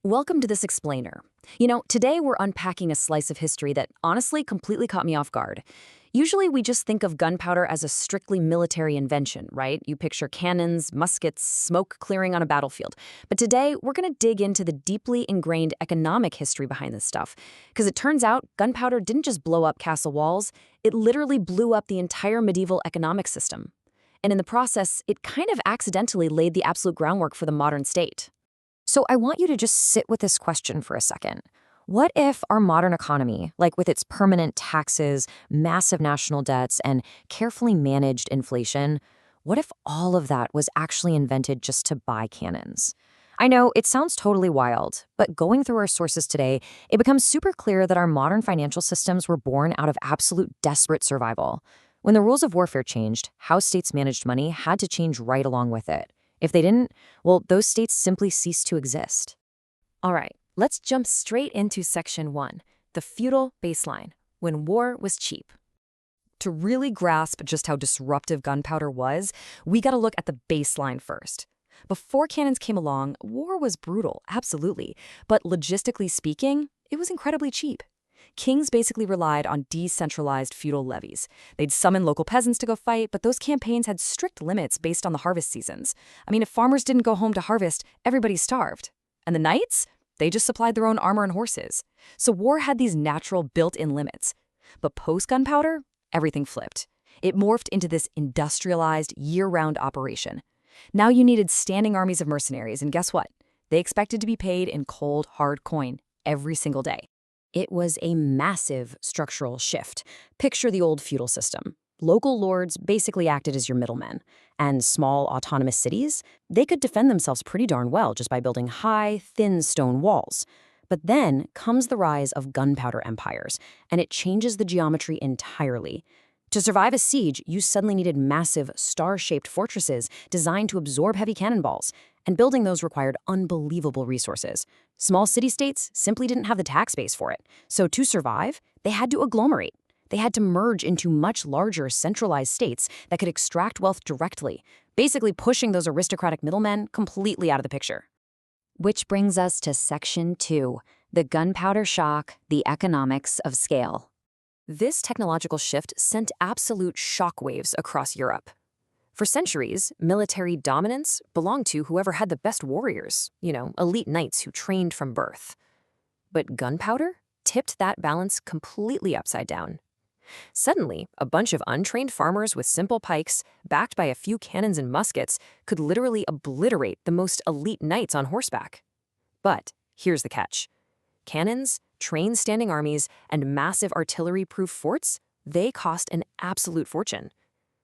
Welcome to this explainer. Today we're unpacking a slice of history that honestly completely caught me off guard. Usually we just think of gunpowder as a strictly military invention, right? You picture cannons, muskets, smoke clearing on a battlefield. But today we're going to dig into the deeply ingrained economic history behind this stuff. Because it turns out gunpowder didn't just blow up castle walls, it literally blew up the entire medieval economic system. And in the process, it kind of accidentally laid the absolute groundwork for the modern state. So I want you to just sit with this question for a second. What if our modern economy, like with its permanent taxes, massive national debts, and carefully managed inflation, what if all of that was actually invented just to buy cannons? I know it sounds totally wild, but going through our sources today, it becomes super clear that our modern financial systems were born out of absolute desperate survival. When the rules of warfare changed, how states managed money had to change right along with it. If they didn't, well, those states simply ceased to exist. All right, let's jump straight into Section 1, the feudal baseline, when war was cheap. To really grasp just how disruptive gunpowder was, we got to look at the baseline first. Before cannons came along, war was brutal, absolutely, but logistically speaking, it was incredibly cheap. Kings basically relied on decentralized feudal levies. They'd summon local peasants to go fight, but those campaigns had strict limits based on the harvest seasons. If farmers didn't go home to harvest, everybody starved. And the knights? They just supplied their own armor and horses. So war had these natural built-in limits. But post-gunpowder, everything flipped. It morphed into this industrialized, year-round operation. Now you needed standing armies of mercenaries, and guess what? They expected to be paid in cold, hard coin every single day. It was a massive structural shift. Picture the old feudal system. Local lords basically acted as your middlemen, and small autonomous cities, they could defend themselves pretty darn well just by building high, thin stone walls. But then comes the rise of gunpowder empires, and it changes the geometry entirely. To survive a siege, you suddenly needed massive, star-shaped fortresses designed to absorb heavy cannonballs, and building those required unbelievable resources. Small city-states simply didn't have the tax base for it, so to survive, they had to agglomerate. They had to merge into much larger, centralized states that could extract wealth directly, basically pushing those aristocratic middlemen completely out of the picture. Which brings us to Section 2, the gunpowder shock, the economics of scale. This technological shift sent absolute shockwaves across Europe. For centuries, military dominance belonged to whoever had the best warriors, elite knights who trained from birth. But gunpowder tipped that balance completely upside down. Suddenly, a bunch of untrained farmers with simple pikes, backed by a few cannons and muskets, could literally obliterate the most elite knights on horseback. But here's the catch. Cannons, trained standing armies, and massive artillery-proof forts, they cost an absolute fortune.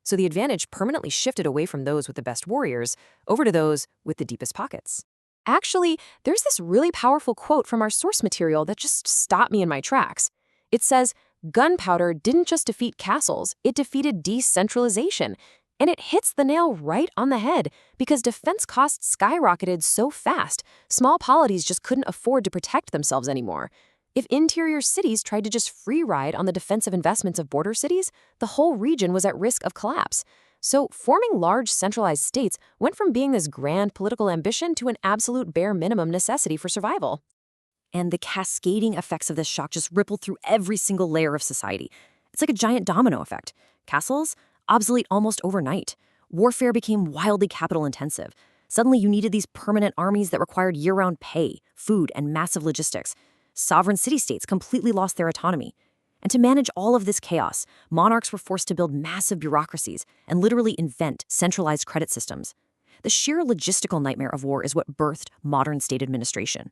So the advantage permanently shifted away from those with the best warriors over to those with the deepest pockets. Actually, there's this really powerful quote from our source material that just stopped me in my tracks. It says, "Gunpowder didn't just defeat castles, it defeated decentralization." And it hits the nail right on the head because defense costs skyrocketed so fast, small polities just couldn't afford to protect themselves anymore. If interior cities tried to just free ride on the defensive investments of border cities, the whole region was at risk of collapse. So forming large centralized states went from being this grand political ambition to an absolute bare minimum necessity for survival. And the cascading effects of this shock just rippled through every single layer of society. It's like a giant domino effect. Castles? Obsolete almost overnight. Warfare became wildly capital-intensive. Suddenly you needed these permanent armies that required year-round pay, food, and massive logistics. Sovereign city-states completely lost their autonomy. And to manage all of this chaos, monarchs were forced to build massive bureaucracies and literally invent centralized credit systems. The sheer logistical nightmare of war is what birthed modern state administration.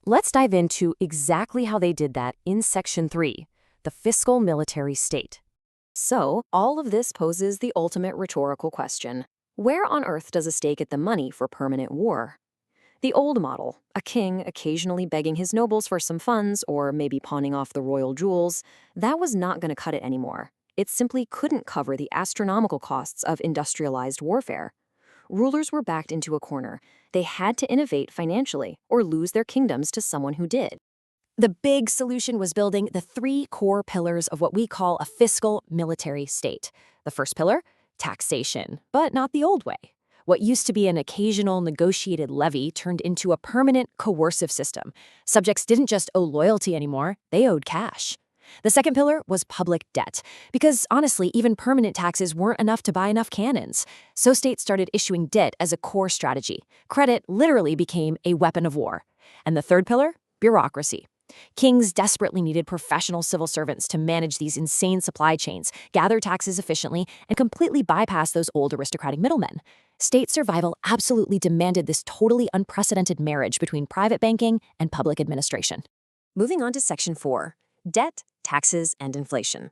Let's dive into exactly how they did that in Section 3, the fiscal military state. So, all of this poses the ultimate rhetorical question. Where on earth does a state get the money for permanent war? The old model, a king occasionally begging his nobles for some funds or maybe pawning off the royal jewels, that was not going to cut it anymore. It simply couldn't cover the astronomical costs of industrialized warfare. Rulers were backed into a corner. They had to innovate financially or lose their kingdoms to someone who did. The big solution was building the three core pillars of what we call a fiscal military state. The first pillar, taxation, but not the old way. What used to be an occasional negotiated levy turned into a permanent coercive system. Subjects didn't just owe loyalty anymore, they owed cash. The second pillar was public debt, because honestly, even permanent taxes weren't enough to buy enough cannons. So states started issuing debt as a core strategy. Credit literally became a weapon of war. And the third pillar? Bureaucracy. Kings desperately needed professional civil servants to manage these insane supply chains, gather taxes efficiently, and completely bypass those old aristocratic middlemen. State survival absolutely demanded this totally unprecedented marriage between private banking and public administration. Moving on to Section 4, debt, taxes, and inflation.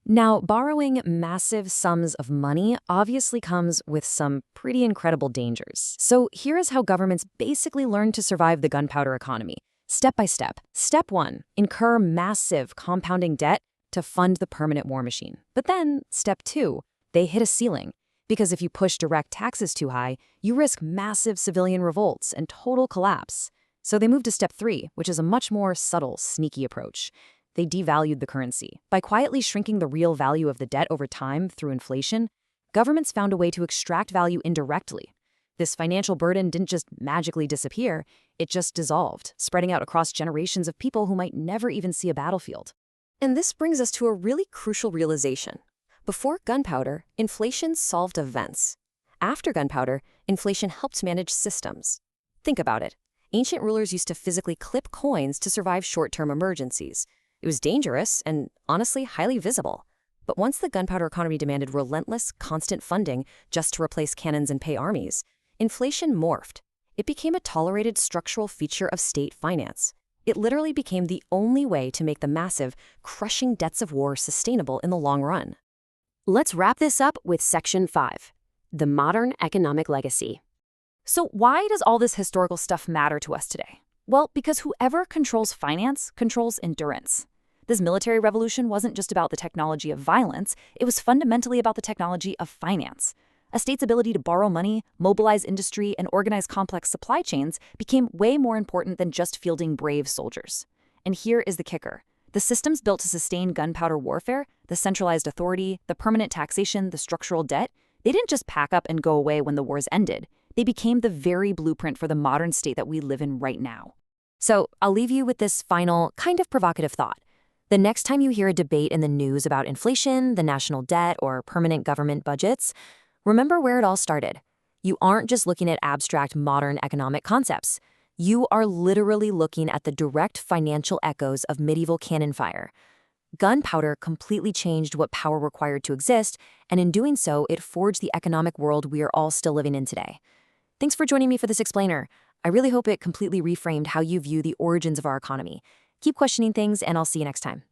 Now, borrowing massive sums of money obviously comes with some pretty incredible dangers. So here is how governments basically learned to survive the gunpowder economy. Step by step. Step 1, incur massive compounding debt to fund the permanent war machine. But then, step 2, they hit a ceiling. Because if you push direct taxes too high, you risk massive civilian revolts and total collapse. So they moved to step 3, which is a much more subtle, sneaky approach. They devalued the currency. By quietly shrinking the real value of the debt over time through inflation, governments found a way to extract value indirectly. This financial burden didn't just magically disappear, it just dissolved, spreading out across generations of people who might never even see a battlefield. And this brings us to a really crucial realization. Before gunpowder, inflation solved events. After gunpowder, inflation helped manage systems. Think about it. Ancient rulers used to physically clip coins to survive short-term emergencies. It was dangerous and, honestly, highly visible. But once the gunpowder economy demanded relentless, constant funding just to replace cannons and pay armies, inflation morphed. It became a tolerated structural feature of state finance. It literally became the only way to make the massive, crushing debts of war sustainable in the long run. Let's wrap this up with Section 5, the modern economic legacy. So why does all this historical stuff matter to us today? Well, because whoever controls finance controls endurance. This military revolution wasn't just about the technology of violence, it was fundamentally about the technology of finance. A state's ability to borrow money, mobilize industry, and organize complex supply chains became way more important than just fielding brave soldiers. And here is the kicker. The systems built to sustain gunpowder warfare, the centralized authority, the permanent taxation, the structural debt, they didn't just pack up and go away when the wars ended. They became the very blueprint for the modern state that we live in right now. So I'll leave you with this final, kind of provocative thought. The next time you hear a debate in the news about inflation, the national debt, or permanent government budgets, remember where it all started. You aren't just looking at abstract modern economic concepts. You are literally looking at the direct financial echoes of medieval cannon fire. Gunpowder completely changed what power required to exist, and in doing so, it forged the economic world we are all still living in today. Thanks for joining me for this explainer. I really hope it completely reframed how you view the origins of our economy. Keep questioning things, and I'll see you next time.